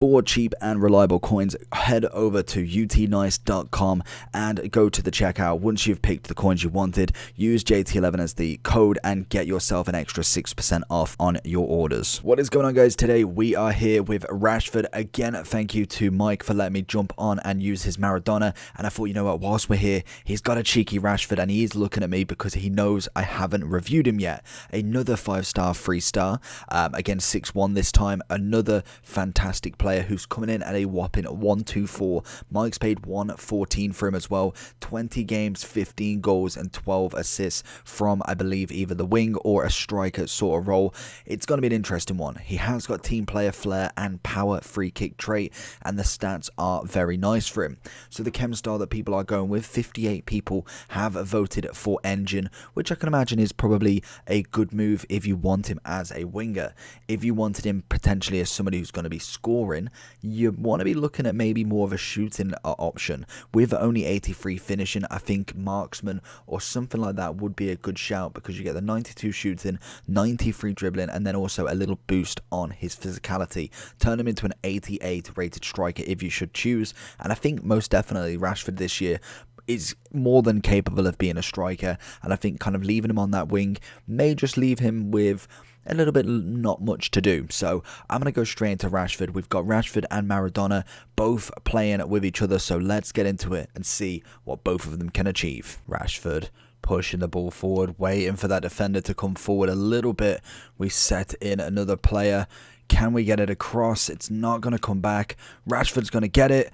For cheap and reliable coins, head over to utnice.com and go to the checkout. Once you've picked the coins you wanted, use JT11 as the code and get yourself an extra 6% off on your orders. What is going on, guys? Today we are here with Rashford. Again, thank you to Mike for letting me jump on and use his Maradona. And I thought, you know what, whilst we're here, he's got a cheeky Rashford and he is looking at me because he knows I haven't reviewed him yet. Another 5-star, 3-star, again 6-1 this time. Another fantastic player who's coming in at a whopping 124. Mike's paid 114 for him as well. 20 games, 15 goals and 12 assists from, I believe, either the wing or a striker sort of role. It's going to be an interesting one. He has got team player flair and power free kick trait, and the stats are very nice for him. So the chem star that people are going with, 58 people have voted for Engine, which I can imagine is probably a good move if you want him as a winger. If you wanted him potentially as somebody who's going to be scoring, you want to be looking at maybe more of a shooting option. With only 83 finishing, I think marksman or something like that would be a good shout, because you get the 92 shooting, 93 dribbling, and then also a little boost on his physicality. Turn him into an 88 rated striker if you should choose, and I think most definitely Rashford this year is more than capable of being a striker, and I think kind of leaving him on that wing may just leave him with a little bit not much to do. So I'm going to go straight into Rashford. We've got Rashford and Maradona both playing with each other, so let's get into it and see what both of them can achieve. Rashford pushing the ball forward, waiting for that defender to come forward a little bit. We set in another player. Can we get it across? It's not going to come back. Rashford's going to get it.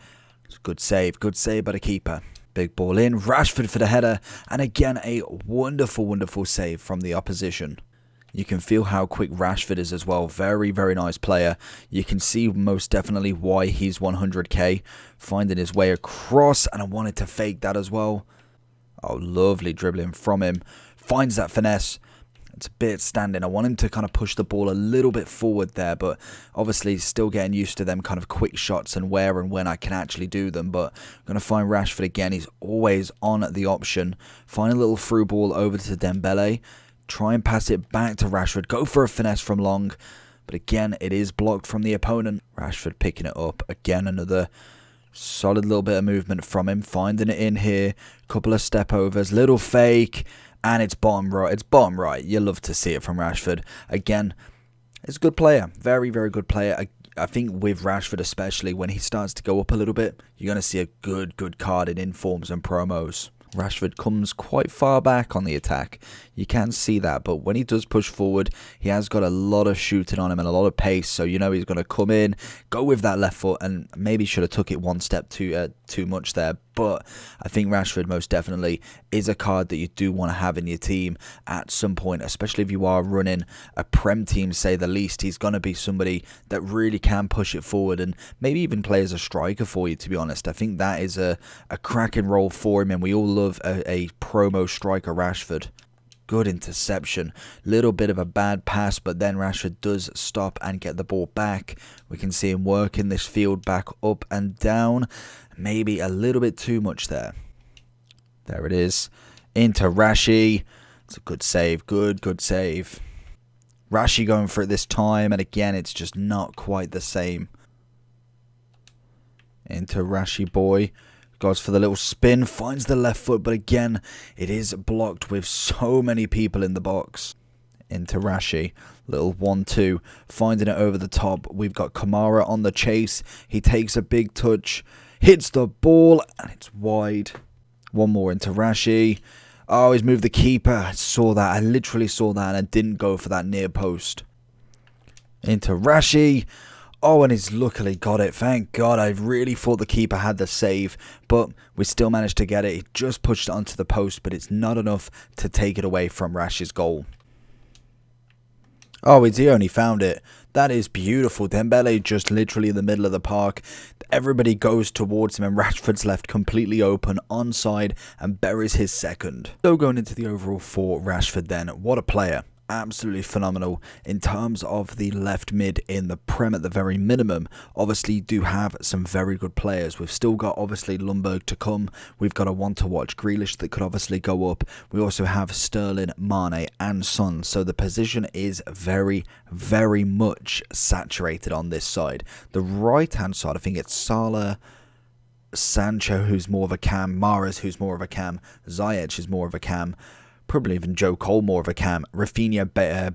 It's a good save by the keeper. Big ball in, Rashford for the header, and again a wonderful save from the opposition. You can feel how quick Rashford is as well. Very nice player. You can see most definitely why he's 100k. Finding his way across, and I wanted to fake that as well. Oh, lovely dribbling from him. Finds that finesse. It's a bit standing. I want him to kind of push the ball a little bit forward there, but obviously still getting used to them kind of quick shots and where and when I can actually do them. But I'm going to find Rashford again. He's always on the option. Find a little through ball over to Dembele. Try and pass it back to Rashford. Go for a finesse from long. But again, it is blocked from the opponent. Rashford picking it up. Again, another solid little bit of movement from him. Finding it in here. Couple of step overs. Little fake. And it's bottom right. It's bottom right. You love to see it from Rashford. Again, it's a good player. Very good player. I think with Rashford especially, when he starts to go up a little bit, you're going to see a good card in informs and promos. Rashford comes quite far back on the attack. You can see that, but when he does push forward, he has got a lot of shooting on him and a lot of pace, so you know he's going to come in, go with that left foot, and maybe should have took it one step too much there. But I think Rashford most definitely is a card that you do want to have in your team at some point, especially if you are running a Prem team, say the least. He's going to be somebody that really can push it forward and maybe even play as a striker for you, to be honest. I think that is a cracking role for him, and we all love a promo striker Rashford. Good interception. Little bit of a bad pass, but then Rashford does stop and get the ball back. We can see him working this field back up and down. Maybe a little bit too much there. There it is. Into Rashi. It's a good save. Good save. Rashi going for it this time, and again, it's just not quite the same. Into Rashi boy. Goes for the little spin, finds the left foot, but again, it is blocked with so many people in the box. Into Rashi, little 1-2, finding it over the top. We've got Kamara on the chase. He takes a big touch, hits the ball, and it's wide. One more into Rashi. Oh, he's moved the keeper. I saw that. I literally saw that, and I didn't go for that near post. Into Rashi. Oh, and he's luckily got it. Thank God. I really thought the keeper had the save, but we still managed to get it. He just pushed it onto the post, but it's not enough to take it away from Rash's goal. Oh, he only found it. That is beautiful. Dembele just literally in the middle of the park. Everybody goes towards him, and Rashford's left completely open, onside, and buries his second. So going into the overall for Rashford then, what a player. absolutely phenomenal. In terms of the left mid in the Prem at the very minimum, obviously do have some very good players. We've still got obviously Lundberg to come. We've got a one to watch Grealish that could obviously go up. We also have Sterling, Mane and Son. So the position is very, very much saturated on this side. The right hand side, I think it's Salah, Sancho, who's more of a cam, Mahrez, who's more of a cam, Ziyech is more of a cam, probably even Joe Cole more of a cam, Rafinha,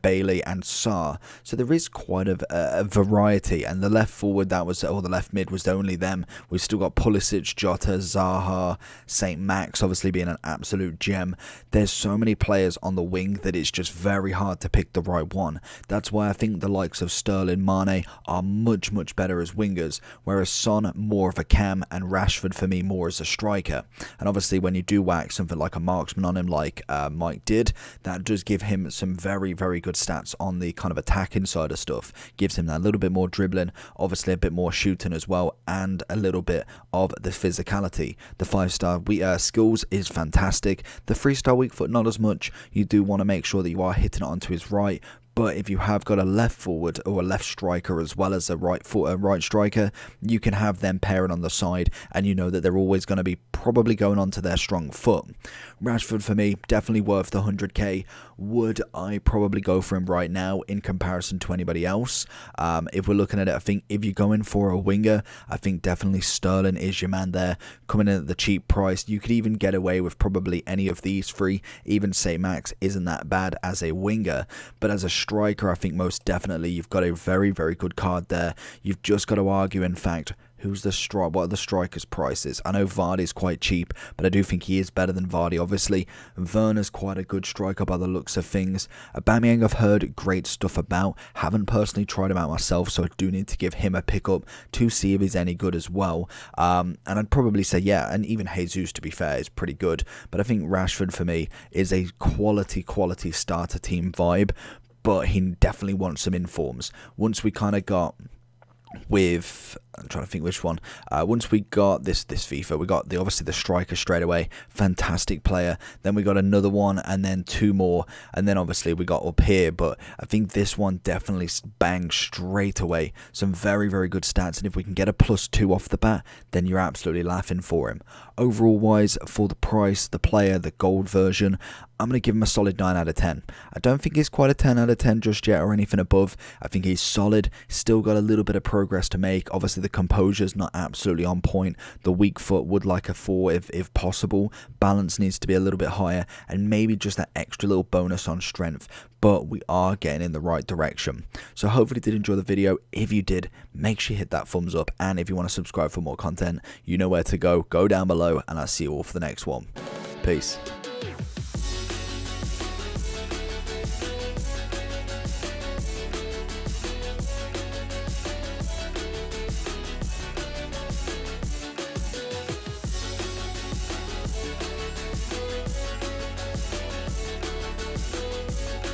Bailey and Sarr. So there is quite a variety, and the left forward that was, or the left mid was only them. We've still got Pulisic, Jota, Zaha, St. Max obviously being an absolute gem. There's so many players on the wing that it's just very hard to pick the right one. That's why I think the likes of Sterling, Mane are much, much better as wingers, whereas Son more of a cam and Rashford for me more as a striker. And obviously when you do whack something like a marksman on him like Mike did, that does give him some very, very good stats on the kind of attacking side of stuff. Gives him that little bit more dribbling, obviously a bit more shooting as well, and a little bit of the physicality. The 5-star skills is fantastic. The 3-star weak foot not as much. You do want to make sure that you are hitting it onto his right. But if you have got a left forward or a left striker as well as a right striker, you can have them pairing on the side, and you know that they're always going to be probably going on to their strong foot. Rashford for me, definitely worth the 100k. Would I probably go for him right now in comparison to anybody else? If we're looking at it, I think if you're going for a winger, I think definitely Sterling is your man there. Coming in at the cheap price, you could even get away with probably any of these three. Even St. Max isn't that bad as a winger, but as a striker, I think most definitely you've got a very, very good card there. You've just got to argue, in fact, what are the strikers' prices? I know Vardy's quite cheap, but I do think he is better than Vardy, obviously. Werner's quite a good striker by the looks of things. Aubameyang I've heard great stuff about. Haven't personally tried him out myself, so I do need to give him a pick up to see if he's any good as well. And I'd probably say, yeah, and even Jesus, to be fair, is pretty good. But I think Rashford, for me, is a quality starter team vibe, but he definitely wants some informs. Once we kind of got with, I'm trying to think which one. Once we got this FIFA, we got obviously the striker straight away, fantastic player. Then we got another one, and then two more, and then obviously we got up here. But I think this one definitely bangs straight away. Some very, very good stats, and if we can get a +2 off the bat, then you're absolutely laughing for him. Overall wise, for the price, the player, the gold version, I'm going to give him a solid 9 out of 10. I don't think he's quite a 10 out of 10 just yet or anything above. I think he's solid, still got a little bit of progress to make. Obviously the composure's not absolutely on point. The weak foot would like a 4 if possible. Balance needs to be a little bit higher, and maybe just that extra little bonus on strength. But we are getting in the right direction. So hopefully you did enjoy the video. If you did, make sure you hit that thumbs up, and if you want to subscribe for more content, you know where to go. Go down below, and I'll see you all for the next one. Peace.